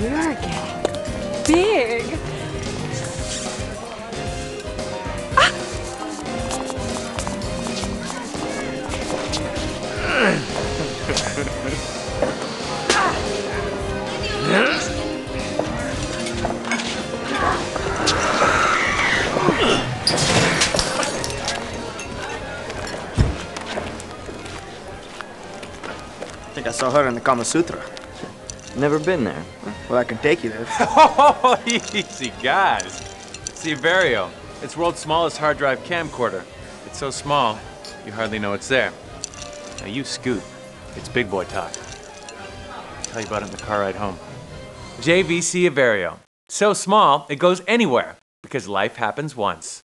You're getting big. I think I saw her in the Kama Sutra. Never been there. Well, I can take you there. Oh, easy, guys. It's the Everio. It's world's smallest hard drive camcorder. It's so small, you hardly know it's there. Now you scoot. It's big boy talk. I'll tell you about it in the car ride home. JVC Everio. So small, it goes anywhere, because life happens once.